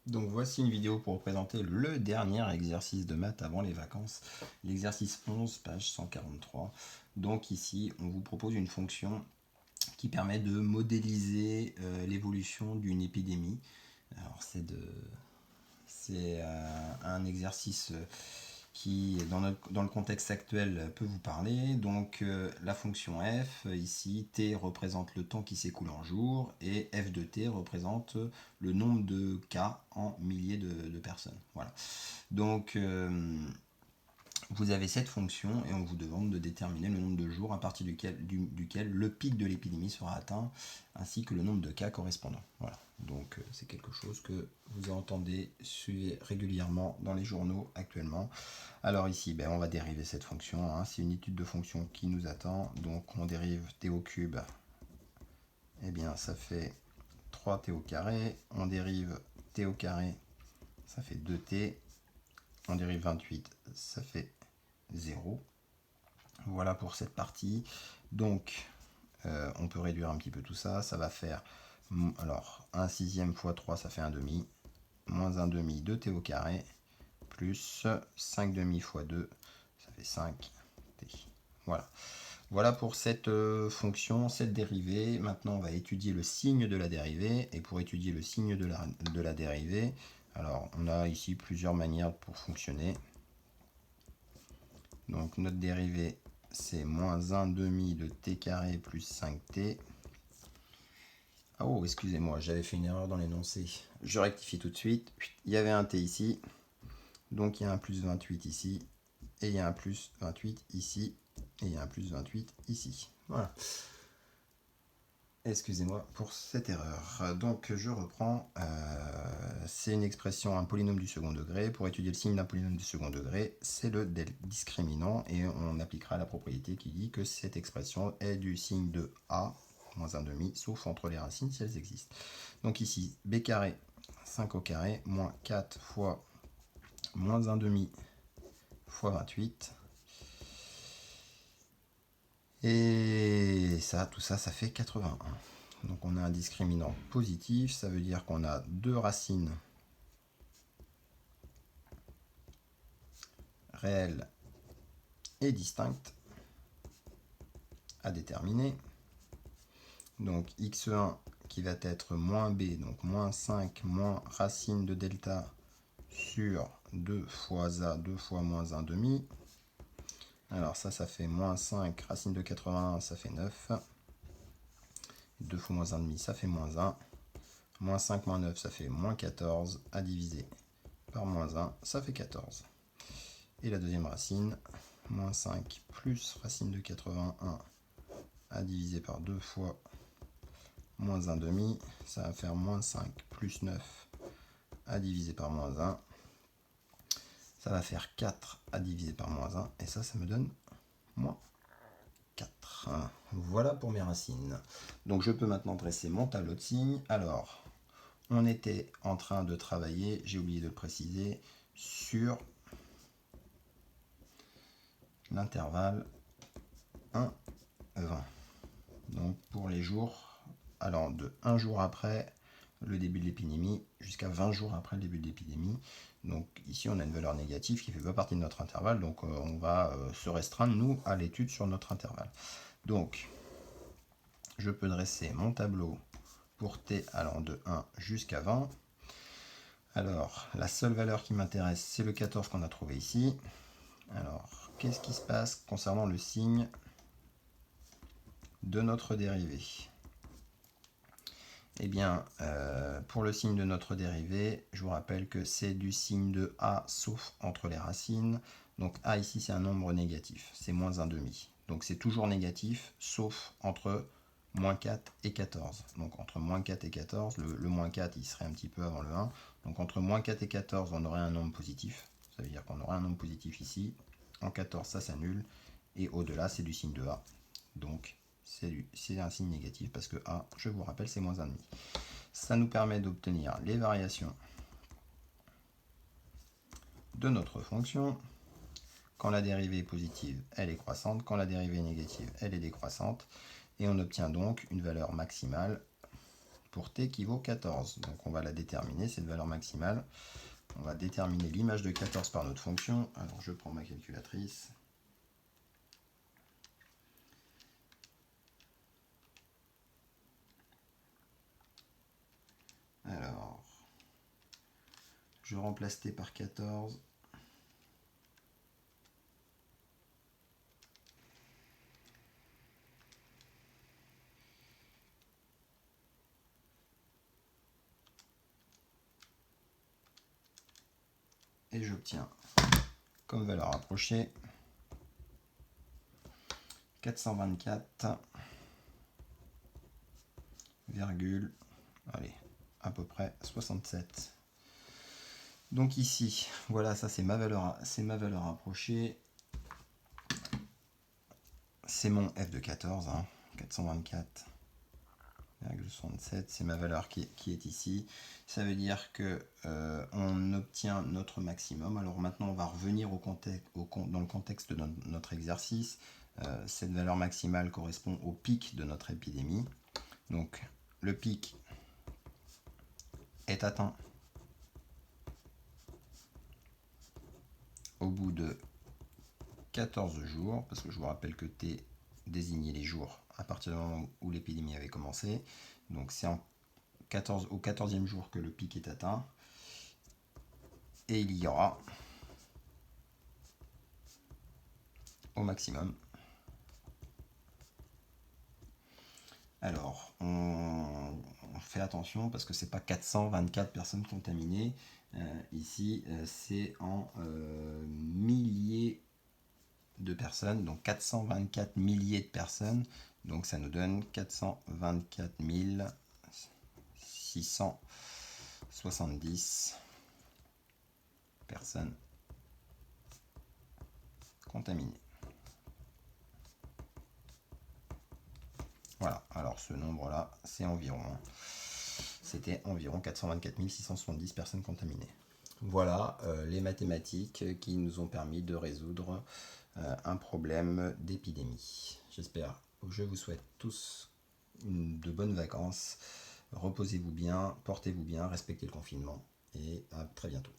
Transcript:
Donc voici une vidéo pour présenter le dernier exercice de maths avant les vacances, l'exercice 11, page 143. Donc ici, on vous propose une fonction qui permet de modéliser l'évolution d'une épidémie. Alors c'est un exercice qui, dans le contexte actuel, peut vous parler. Donc la fonction f, ici, t représente le temps qui s'écoule en jours, et f de t représente le nombre de cas en milliers de personnes. Voilà. Donc vous avez cette fonction et on vous demande de déterminer le nombre de jours à partir duquel le pic de l'épidémie sera atteint, ainsi que le nombre de cas correspondants. Voilà. Donc c'est quelque chose que vous entendez suivre régulièrement dans les journaux actuellement. Alors ici, on va dériver cette fonction. Hein. C'est une étude de fonction qui nous attend. Donc on dérive t au cube. Eh bien, ça fait 3t au carré. On dérive t au carré. Ça fait 2t. On dérive 28. Ça fait 0. Voilà pour cette partie. Donc, on peut réduire un petit peu tout ça. Ça va faire, alors, 1 sixième fois 3, ça fait 1 demi. Moins 1 demi de t au carré. Plus 5 demi fois 2, ça fait 5t. Voilà. Voilà pour cette fonction, cette dérivée. Maintenant, on va étudier le signe de la dérivée. Et pour étudier le signe de la dérivée, alors on a ici plusieurs manières pour fonctionner. Donc notre dérivée, c'est moins 1 demi de t carré plus 5t. Oh, excusez-moi, j'avais fait une erreur dans l'énoncé. Je rectifie tout de suite. Il y avait un t ici. Donc il y a un plus 28 ici. Et il y a un plus 28 ici. Et il y a un plus 28 ici. Voilà. Excusez-moi pour cette erreur. Donc je reprends. C'est une expression, un polynôme du second degré. Pour étudier le signe d'un polynôme du second degré, c'est le discriminant. Et on appliquera la propriété qui dit que cette expression est du signe de a, moins 1 demi, sauf entre les racines si elles existent. Donc ici, b carré, 5 au carré, moins 4 fois moins 1 demi fois 28. Et ça, tout ça, ça fait 81. Donc on a un discriminant positif, ça veut dire qu'on a deux racines réelles et distinctes à déterminer. Donc x1 qui va être moins b, donc moins 5 moins racine de delta sur 2 fois a, 2 fois moins 1 demi. Alors ça fait moins 5, racine de 81, ça fait 9. 2 fois moins 1 demi, ça fait moins 1. Moins 5 moins 9, ça fait moins 14, à diviser par moins 1, ça fait 14. Et la deuxième racine, moins 5 plus racine de 81 à diviser par 2 fois moins 1 demi, ça va faire moins 5 plus 9 à diviser par moins 1. Ça va faire 4 à diviser par moins 1, et ça me donne moins 4. Voilà pour mes racines. Donc je peux maintenant dresser mon tableau de signes. Alors, on était en train de travailler, j'ai oublié de le préciser, sur l'intervalle 1, 20. Donc pour les jours, allant de 1 jour après le début de l'épidémie jusqu'à 20 jours après le début de l'épidémie. Donc ici on a une valeur négative qui ne fait pas partie de notre intervalle, donc on va se restreindre nous à l'étude sur notre intervalle. Donc je peux dresser mon tableau pour t allant de 1 jusqu'à 20. Alors la seule valeur qui m'intéresse, c'est le 14 qu'on a trouvé ici. Alors qu'est-ce qui se passe concernant le signe de notre dérivée? Eh bien, pour le signe de notre dérivée, je vous rappelle que c'est du signe de a sauf entre les racines. Donc a ici, c'est un nombre négatif, c'est moins 1 demi. Donc c'est toujours négatif, sauf entre moins 4 et 14. Donc entre moins 4 et 14, le moins 4, il serait un petit peu avant le 1. Donc entre moins 4 et 14, on aurait un nombre positif. Ça veut dire qu'on aurait un nombre positif ici. En 14, ça s'annule. Et au-delà, c'est du signe de a. Donc c'est un signe négatif parce que a, je vous rappelle, c'est moins 1,5. Ça nous permet d'obtenir les variations de notre fonction. Quand la dérivée est positive, elle est croissante. Quand la dérivée est négative, elle est décroissante. Et on obtient donc une valeur maximale pour t qui vaut 14. Donc on va la déterminer, cette valeur maximale. On va déterminer l'image de 14 par notre fonction. Alors je prends ma calculatrice. Alors, je remplace t par 14. Et j'obtiens comme valeur rapprochée 424, allez, à peu près 67. Donc ici, voilà, ça c'est ma valeur rapprochée. C'est mon f de 14, 424,67, c'est ma valeur qui est ici. Ça veut dire que on obtient notre maximum. Alors maintenant, on va revenir dans le contexte de notre exercice. Cette valeur maximale correspond au pic de notre épidémie. Donc le pic est atteint au bout de 14 jours, parce que je vous rappelle que T désignait les jours à partir du moment où l'épidémie avait commencé. Donc c'est au 14e jour que le pic est atteint. Et il y aura au maximum. Alors, on fait attention parce que c'est pas 424 personnes contaminées. Ici, c'est en milliers de personnes, donc 424 milliers de personnes. Donc ça nous donne 424 670 personnes contaminées. Voilà, alors ce nombre-là, c'était environ 424 670 personnes contaminées. Voilà les mathématiques qui nous ont permis de résoudre un problème d'épidémie. Je vous souhaite tous de bonnes vacances. Reposez-vous bien, portez-vous bien, respectez le confinement et à très bientôt.